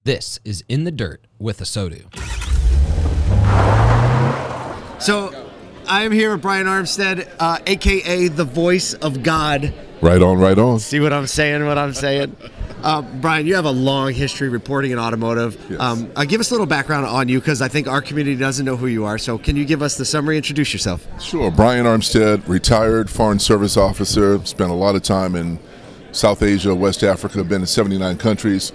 This is In the Dirt with ASOTU. So, I am here with Brian Armstead, a.k.a. the voice of God. Right on, right on. See what I'm saying, Brian, you have a long history reporting in automotive. Yes. Give us a little background on you, because I think our community doesn't know who you are. So can you give us the summary, introduce yourself? Sure. Brian Armstead, retired Foreign Service Officer, spent a lot of time in South Asia, West Africa, been in 79 countries.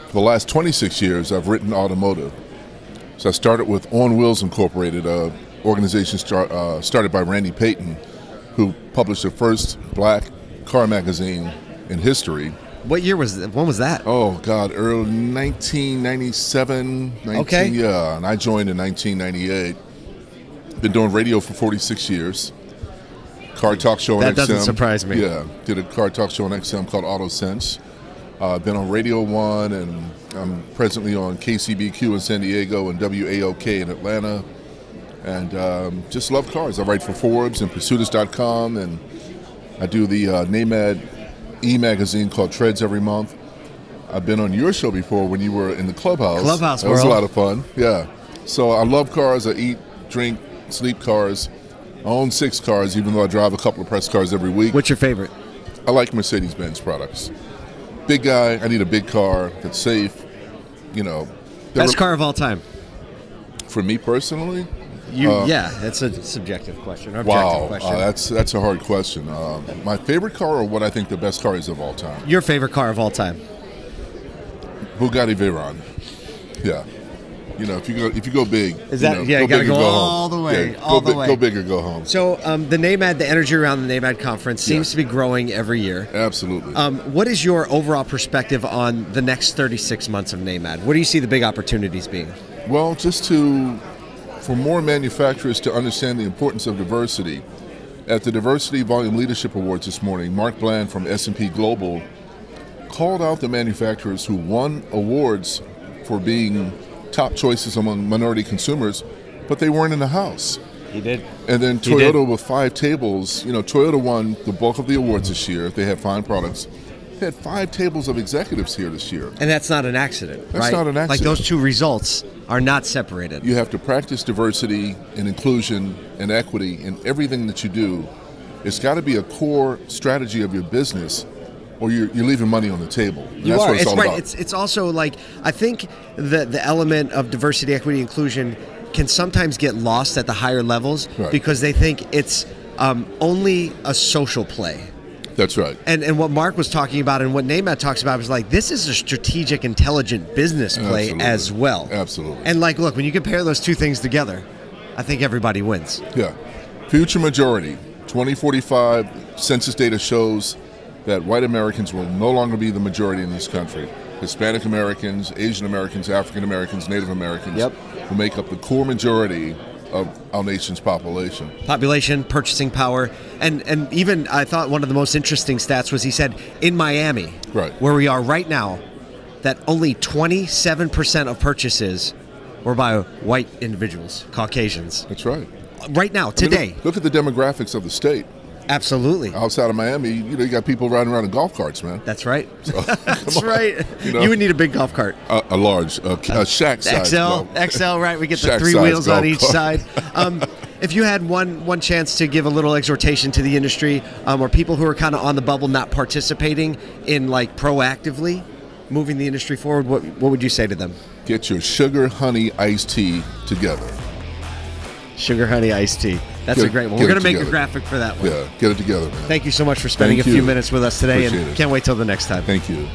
For the last 26 years, I've written automotive. So I started with On Wheels Incorporated, an organization started by Randy Payton, who published the first black car magazine in history. What year was that? When was that? Oh, God, early 1997. Okay. Yeah, and I joined in 1998. Been doing radio for 46 years. Car talk show on XM. That doesn't surprise me. Yeah, did a car talk show on XM called Auto Sense. Been on Radio 1, and I'm presently on KCBQ in San Diego and WAOK in Atlanta. And just love cars. I write for Forbes and Pursuitist.com, and I do the NAMAD e-magazine called Treads every month. I've been on your show before when you were in the Clubhouse. Clubhouse That was a World. lot of fun, yeah. So I love cars. I eat, drink, sleep cars. I own 6 cars, even though I drive a couple of press cars every week. What's your favorite? I like Mercedes-Benz products. Big guy, I need a big car that's safe, you know. Best car of all time? For me personally? Yeah, that's a subjective question. Objective question. That's a hard question. My favorite car, or what I think the best car is of all time? Your favorite car of all time? Bugatti Veyron. Yeah. You know, if you go big, Is that, you gotta big or go home. all the way, Yeah, all the way. Go big or go home. So the NAMAD, the energy around the NAMAD conference seems to be growing every year. Absolutely. What is your overall perspective on the next 36 months of NAMAD? What do you see the big opportunities being? Well, for more manufacturers to understand the importance of diversity. At the Diversity Volume Leadership Awards this morning, Mark Bland from S&P Global called out the manufacturers who won awards for being top choices among minority consumers, but they weren't in the house. He did. And then Toyota with 5 tables, you know, Toyota won the bulk of the awards this year. They had fine products. They had 5 tables of executives here this year. And that's not an accident, right? That's not an accident. Like, those two results are not separated. You have to practice diversity and inclusion and equity in everything that you do. It's got to be a core strategy of your business, or you're leaving money on the table. That's what it's all about. It's also like, I think the element of diversity, equity, inclusion can sometimes get lost at the higher levels, Right. because they think it's only a social play. That's right. And what Mark was talking about and what NAMAD talks about was like, this is a strategic, intelligent business play Absolutely. as well. Absolutely. And like, look, when you compare those two things together, I think everybody wins. Yeah. Future majority. 2045 census data shows that white Americans will no longer be the majority in this country. Hispanic Americans, Asian Americans, African Americans, Native Americans will make up the core majority of our nation's population. Population, purchasing power, and even I thought one of the most interesting stats was he said in Miami, Right. where we are right now, that only 27% of purchases were by white individuals, Caucasians. That's right. Right now, today. I mean, look at the demographics of the state. Absolutely. Outside of Miami, you got people riding around in golf carts, man. That's right. So, That's come on. right. You know? You would need a big golf cart. A large, a shack size. XL, right? We get the Shack 3 size wheels on golf each cart. side. If you had one chance to give a little exhortation to the industry, or people who are kind of on the bubble, not participating in like proactively moving the industry forward, what would you say to them? Get your sugar honey iced tea together. Sugar honey iced tea. That's a great one. We're going to make a graphic for that one. Yeah, get it together, man. Thank you so much for spending Thank a few you. minutes with us today, Appreciate and it. can't wait till the next time. Thank you.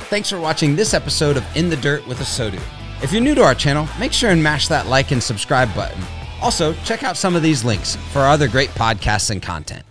Thanks for watching this episode of In the Dirt with ASOTU. If you're new to our channel, make sure and mash that like and subscribe button. Also, check out some of these links for our other great podcasts and content.